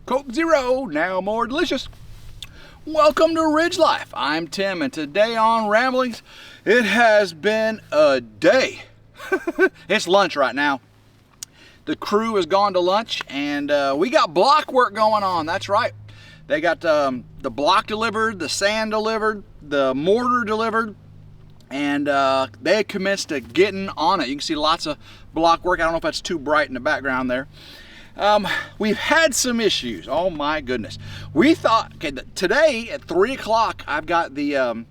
Coke Zero, now more delicious. Welcome to Ridge Life. I'm Tim, and today on Ramblings, it has been a day. It's lunch right now. The crew has gone to lunch, and we got block work going on. That's right. They got the block delivered, the sand delivered, the mortar delivered, and they commenced to getting on it. You can see lots of block work. I don't know if that's too bright in the background there. We've had some issues. Oh my goodness. We thought, okay, today at 3 o'clock, I've got the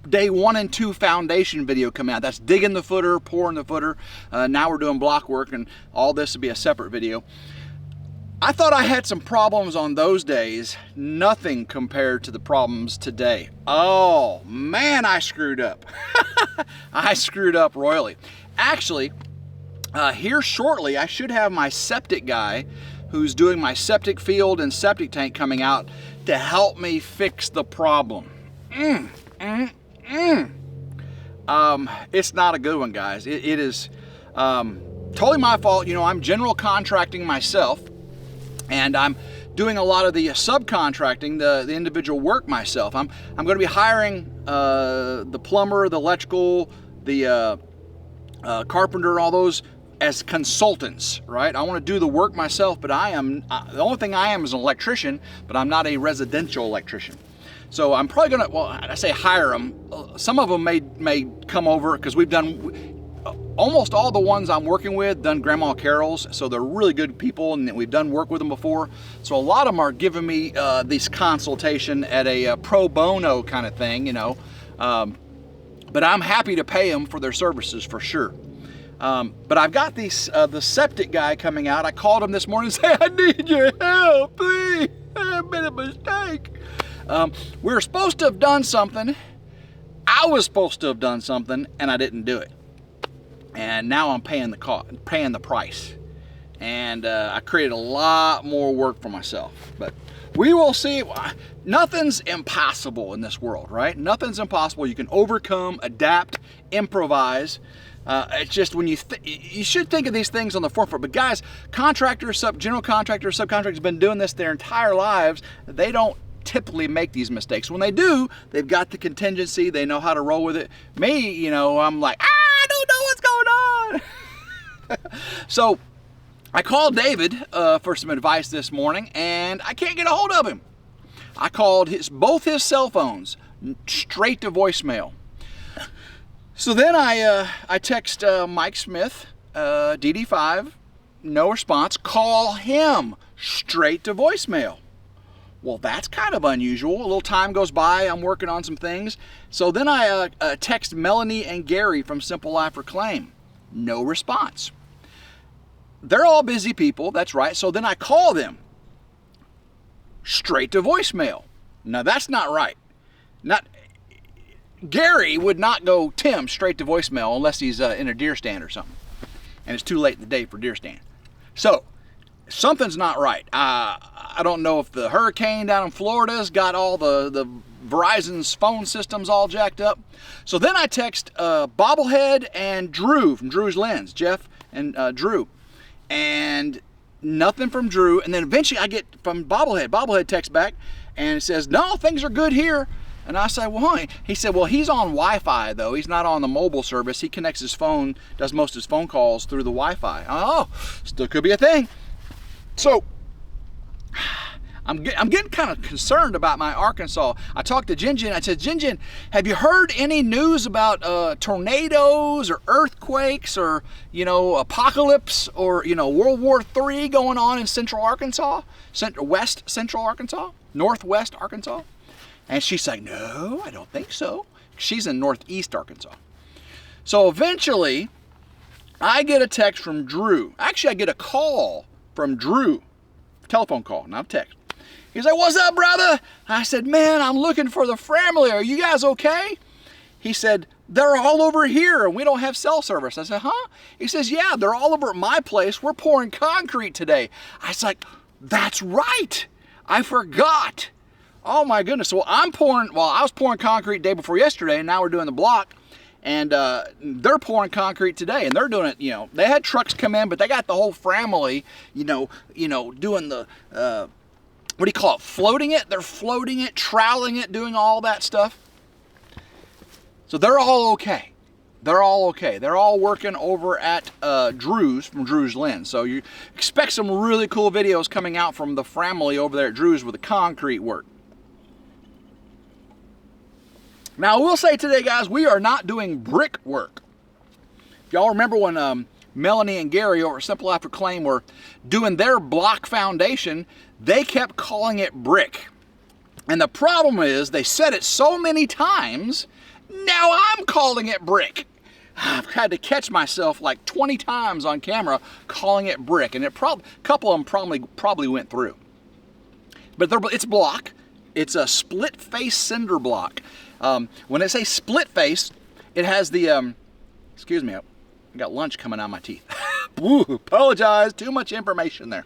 day 1 and 2 foundation video coming out. That's digging the footer, pouring the footer. Now we're doing block work, and all this will be a separate video. I thought I had some problems on those days. Nothing compared to the problems today. Oh man, I screwed up. I screwed up royally. Actually, here shortly, I should have my septic guy who's doing my septic field and septic tank coming out to help me fix the problem. It's not a good one, guys. It is totally my fault. You know, I'm general contracting myself, and I'm doing a lot of the subcontracting, the individual work myself. I'm going to be hiring the plumber, the electrical, the carpenter, all those as consultants, right? I want to do the work myself, but the only thing I am is an electrician, but I'm not a residential electrician. So I'm probably gonna, well, I say hire them. Some of them may come over, because we've done, almost all the ones I'm working with done Grandma Carol's, so they're really good people, and we've done work with them before. So a lot of them are giving me this consultation at a pro bono kind of thing, you know. But I'm happy to pay them for their services for sure. But I've got these, the septic guy coming out. I called him this morning and said, I need your help, please. I've made a mistake. We were supposed to have done something. I was supposed to have done something, and I didn't do it. And now I'm paying the price. And I created a lot more work for myself. But we will see. Nothing's impossible in this world, right? Nothing's impossible. You can overcome, adapt, improvise. It's just when you should think of these things on the forefront. But guys, contractors, general contractors, subcontractors have been doing this their entire lives. They don't typically make these mistakes. When they do, they've got the contingency. They know how to roll with it. Me, you know, I'm like, I don't know what's going on. So I called David for some advice this morning, and I can't get a hold of him. I called both his cell phones straight to voicemail. So then I text Mike Smith, DD5, no response. Call him straight to voicemail. Well, that's kind of unusual. A little time goes by. I'm working on some things. So then I text Melanie and Gary from Simple Life Reclaim. No response. They're all busy people. That's right. So then I call them straight to voicemail. Now that's not right. Gary would not go Tim straight to voicemail unless he's in a deer stand or something, and it's too late in the day for deer stand. So something's not right. I don't know if the hurricane down in Florida's got all the Verizon's phone systems all jacked up. So then I text Bobblehead and Drew from Drew's Lens, Jeff and Drew, and nothing from Drew. And then eventually I get from Bobblehead. Bobblehead texts back and it says, no, things are good here. And I said, well, he said, well, he's on Wi-Fi though. He's not on the mobile service. He connects his phone, does most of his phone calls through the Wi-Fi. Oh, still could be a thing. So I'm getting kind of concerned about my Arkansas. I talked to Jinjin. I said, Jinjin, have you heard any news about tornadoes or earthquakes or, you know, apocalypse or, you know, World War III going on in central Arkansas, west central Arkansas, northwest Arkansas? And she's like, no, I don't think so. She's in northeast Arkansas. So eventually, I get a text from Drew. Actually, I get a call from Drew. Telephone call, not text. He's like, what's up, brother? I said, man, I'm looking for the family. Are you guys okay? He said, they're all over here and we don't have cell service. I said, huh? He says, yeah, they're all over at my place. We're pouring concrete today. I was like, that's right. I forgot. Oh my goodness. So I was pouring concrete day before yesterday, and now we're doing the block. and they're pouring concrete today, and they're doing it. They had trucks come in, but they got the whole family, doing the what do you call it? Floating it. They're floating it, troweling it, doing all that stuff. So they're all okay. They're all okay. They're all working over at Drew's from Drew's Lens. So you expect some really cool videos coming out from the family over there at Drew's with the concrete work. Now, I will say today, guys, we are not doing brick work. If y'all remember when Melanie and Gary over at Simple After Claim were doing their block foundation, they kept calling it brick. And the problem is they said it so many times, now I'm calling it brick. I've had to catch myself like 20 times on camera calling it brick, and a couple of them probably went through. But it's block. It's a split face cinder block. When I say split face, it has the, excuse me, I got lunch coming out of my teeth. Ooh, apologize, too much information there.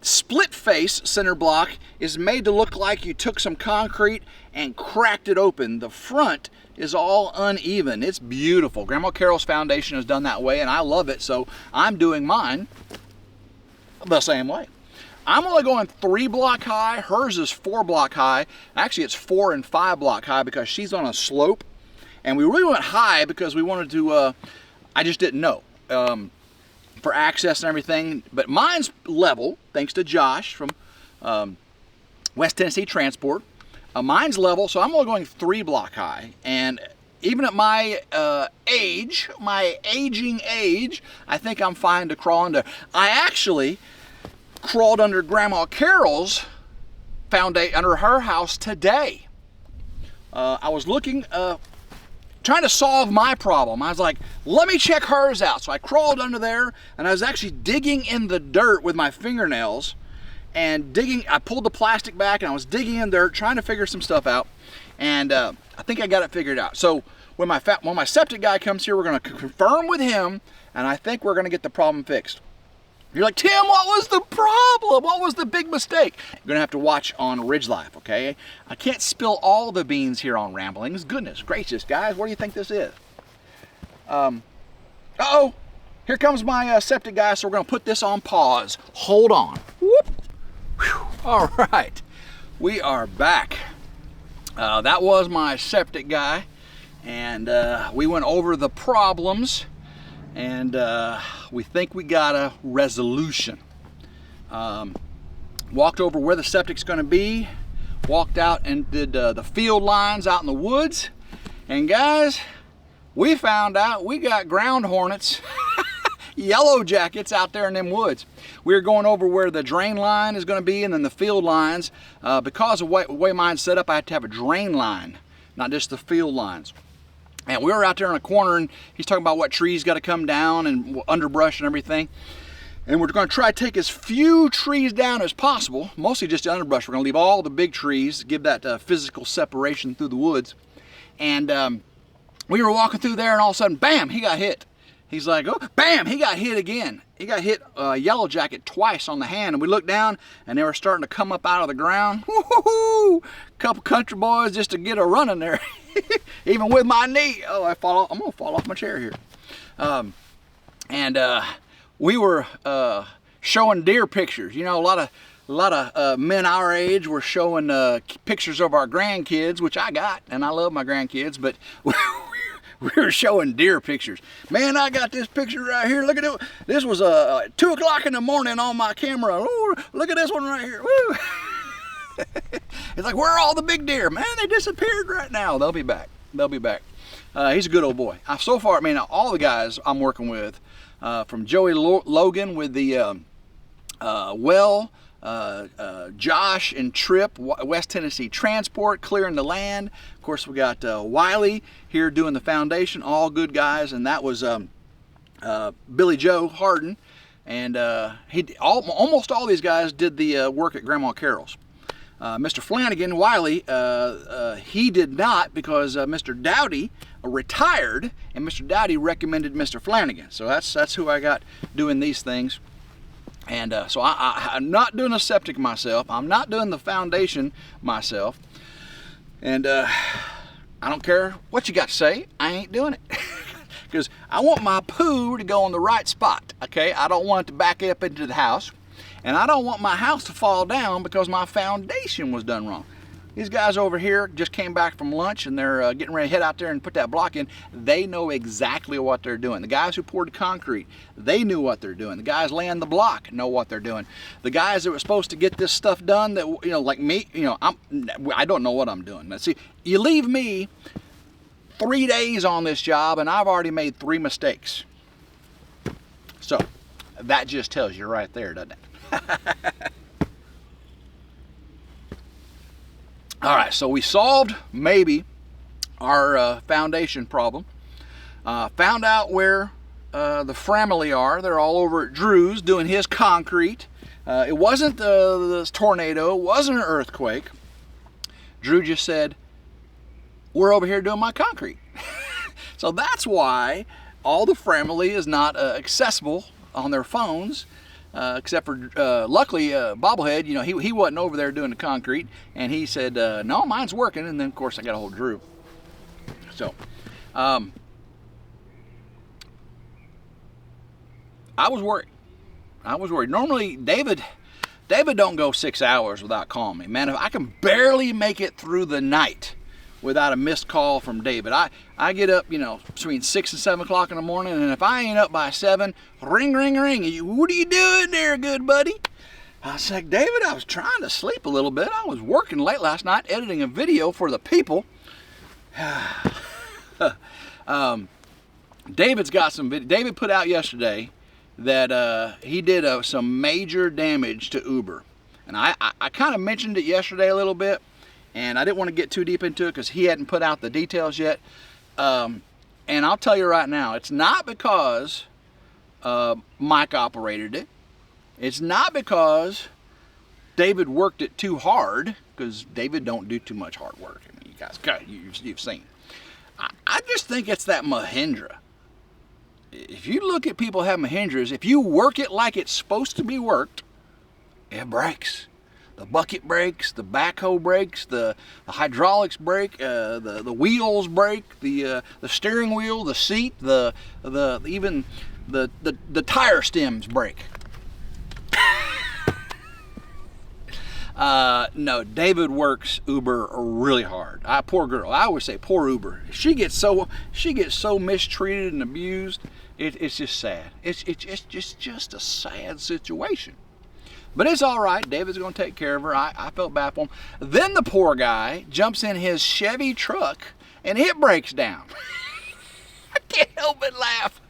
Split face cinder block is made to look like you took some concrete and cracked it open. The front is all uneven. It's beautiful. Grandma Carol's foundation has done that way, and I love it, so I'm doing mine the same way. I'm only going 3 block high. Hers is 4 block high. Actually, it's 4 and 5 block high because she's on a slope. And we really went high because we wanted to, I just didn't know, for access and everything. But mine's level, thanks to Josh from West Tennessee Transport. Mine's level, so I'm only going 3 block high. And even at my age, my aging age, I think I'm fine to crawl under. I actually crawled under Grandma Carol's foundation, under her house today. I was looking, trying to solve my problem. I was like, let me check hers out. So I crawled under there, and I was actually digging in the dirt with my fingernails, and I pulled the plastic back, and I was digging in dirt, trying to figure some stuff out, and I think I got it figured out. So when my septic guy comes here, we're gonna confirm with him, and I think we're gonna get the problem fixed. You're like, Tim, what was the problem? What was the big mistake? You're gonna have to watch on RidgeLife, okay? I can't spill all the beans here on Ramblings. Goodness gracious, guys, what do you think this is? Uh-oh, here comes my septic guy, so we're gonna put this on pause. Hold on. Whoop. Whew. All right, we are back. That was my septic guy, and we went over the problems, and we think we got a resolution. Walked over where the septic's gonna be, walked out and did the field lines out in the woods, and guys, we found out we got ground hornets, yellow jackets out there in them woods. We were going over where the drain line is gonna be and then the field lines. Because of the way mine's set up, I had to have a drain line, not just the field lines. And we were out there in a corner, and he's talking about what trees got to come down and underbrush and everything. And we're going to try to take as few trees down as possible, mostly just the underbrush. We're going to leave all the big trees, give that physical separation through the woods. And we were walking through there, and all of a sudden, bam, he got hit. He's like, oh, bam, he got hit again. He got hit yellow jacket twice on the hand, and we looked down, and they were starting to come up out of the ground. Woo-hoo-hoo! Couple country boys just to get a run in there. Even with my knee, oh, I'm gonna fall off my chair here. We were showing deer pictures. You know, a lot of men our age were showing pictures of our grandkids, which I got, and I love my grandkids, but we were showing deer pictures. Man, I got this picture right here. Look at it. This was 2 o'clock in the morning on my camera. Ooh, look at this one right here. Woo. It's like, where are all the big deer? Man, they disappeared right now. They'll be back. They'll be back. He's a good old boy. So far, I mean, all the guys I'm working with, from Joey Logan with the Josh and Tripp, West Tennessee Transport, clearing the land. Of course, we got Wiley here doing the foundation. All good guys, and that was Billy Joe Harden, and almost all these guys did the work at Grandma Carol's. Mr. Flanagan, Wiley, he did not, because Mr. Dowdy retired, and Mr. Dowdy recommended Mr. Flanagan. So that's who I got doing these things. And so I'm not doing the septic myself. I'm not doing the foundation myself. And I don't care what you got to say, I ain't doing it. Because I want my poo to go in the right spot, okay? I don't want it to back up into the house. And I don't want my house to fall down because my foundation was done wrong. These guys over here just came back from lunch and they're getting ready to head out there and put that block in. They know exactly what they're doing. The guys who poured the concrete, they knew what they're doing. The guys laying the block know what they're doing. The guys that were supposed to get this stuff done, that, you know, like me, you know, I don't know what I'm doing. Let's see, you leave me 3 days on this job and I've already made 3 mistakes. So that just tells you right there, doesn't it? All right, so we solved maybe our foundation problem. Found out where the family are. They're all over at Drew's doing his concrete. It wasn't the tornado, it wasn't an earthquake. Drew just said, we're over here doing my concrete. So that's why all the family is not accessible on their phones. Except for, luckily, Bobblehead, you know, he wasn't over there doing the concrete, and he said, no, mine's working, and then, of course, I got a hold of Drew. So, I was worried. Normally, David don't go 6 hours without calling me. Man, if I can barely make it through the night without a missed call from David. I get up, you know, between 6 and 7 o'clock in the morning, and if I ain't up by 7, ring, ring, ring. What are you doing there, good buddy? I was like, David, I was trying to sleep a little bit. I was working late last night editing a video for the people. David's got some video. David put out yesterday that he did some major damage to Uber. And I kind of mentioned it yesterday a little bit. And I didn't want to get too deep into it because he hadn't put out the details yet. And I'll tell you right now, it's not because Mike operated it. It's not because David worked it too hard, because David don't do too much hard work. I mean, you guys, you've seen. I just think it's that Mahindra. If you look at people having Mahindras, if you work it like it's supposed to be worked, it breaks. The bucket breaks, the backhoe breaks, the hydraulics break, the wheels break, the steering wheel, the seat, even the tire stems break. No, David works Uber really hard. Poor girl. I always say poor Uber. She gets so mistreated and abused. It's just sad. It's just a sad situation. But it's all right. David's going to take care of her. I felt bad for him. Then the poor guy jumps in his Chevy truck and it breaks down. I can't help but laugh.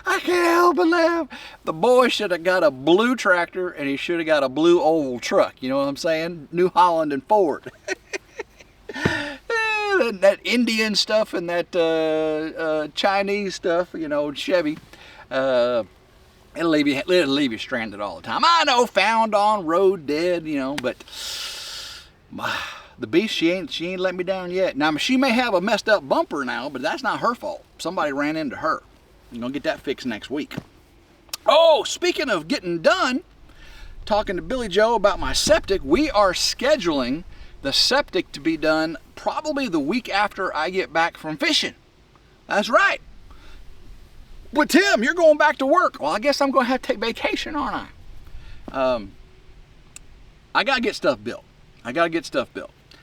I can't help but laugh. The boy should have got a blue tractor and he should have got a blue oval truck. You know what I'm saying? New Holland and Ford. That Indian stuff and that Chinese stuff, you know, Chevy. It'll leave you stranded all the time. I know, found on road dead, you know, but the beast, she ain't let me down yet. Now, she may have a messed up bumper now, but that's not her fault. Somebody ran into her. I'm gonna get that fixed next week. Oh, speaking of getting done, talking to Billy Joe about my septic, we are scheduling the septic to be done probably the week after I get back from fishing. That's right. But Tim, you're going back to work. Well, I guess I'm going to have to take vacation, aren't I? I got to get stuff built.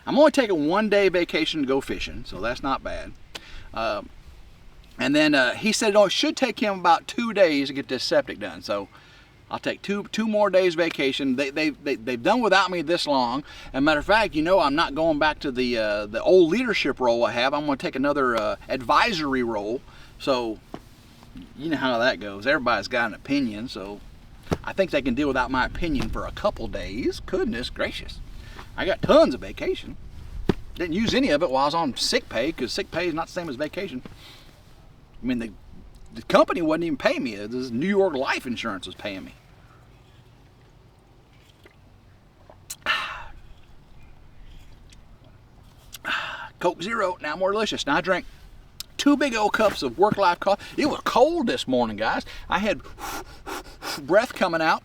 I'm only taking 1-day vacation to go fishing, so that's not bad. And then he said it should take him about 2 days to get this septic done. So I'll take two more days vacation. They've done without me this long. As a matter of fact, you know, I'm not going back to the old leadership role I have. I'm going to take another advisory role. So you know how that goes. Everybody's got an opinion, so I think they can deal without my opinion for a couple days. Goodness gracious. I got tons of vacation. Didn't use any of it while I was on sick pay, because sick pay is not the same as vacation. I mean, the company wasn't even paying me. This New York Life Insurance was paying me. Coke Zero, now more delicious. Now I drank 2 big old cups of Work Life coffee. It was cold this morning, guys. I had breath coming out,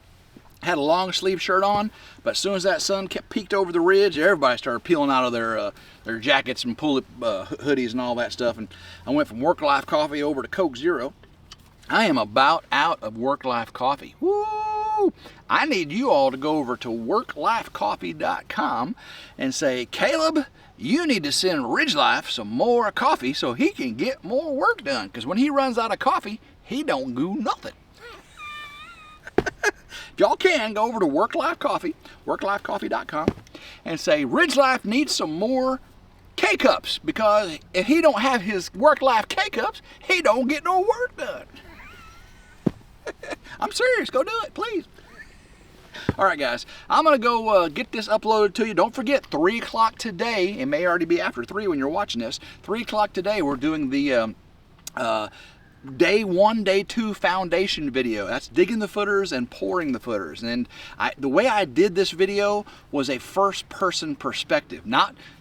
Had a long sleeve shirt on, but as soon as that sun peeked over the ridge, everybody started peeling out of their jackets and pull-up hoodies and all that stuff. And I went from Work Life Coffee over to Coke Zero. I am about out of Work Life Coffee. Woo! I need you all to go over to worklifecoffee.com and say, Caleb, you need to send RidgeLife some more coffee so he can get more work done. Because when he runs out of coffee, he don't do nothing. If y'all can, go over to Work Life Coffee, worklifecoffee.com, and say, RidgeLife needs some more K-Cups, because if he don't have his Work Life K-Cups, he don't get no work done. I'm serious. Go do it, please. All right, guys. I'm going to go get this uploaded to you. Don't forget, 3 o'clock today, it may already be after 3 when you're watching this, 3 o'clock today, we're doing the day 1, day 2 foundation video. That's digging the footers and pouring the footers. And the way I did this video was a first person perspective.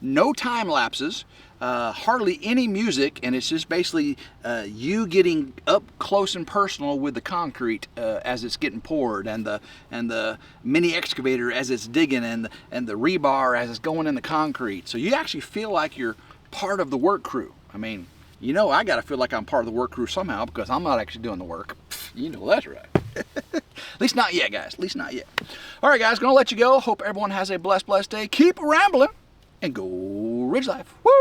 No time lapses, hardly any music, and it's just basically you getting up close and personal with the concrete as it's getting poured, and the mini excavator as it's digging, and the rebar as it's going in the concrete. So you actually feel like you're part of the work crew. I mean, you know, I got to feel like I'm part of the work crew somehow, because I'm not actually doing the work. You know that's right. At least not yet, guys. At least not yet. All right, guys. Going to let you go. Hope everyone has a blessed day. Keep rambling and go Ridge Life. Woo!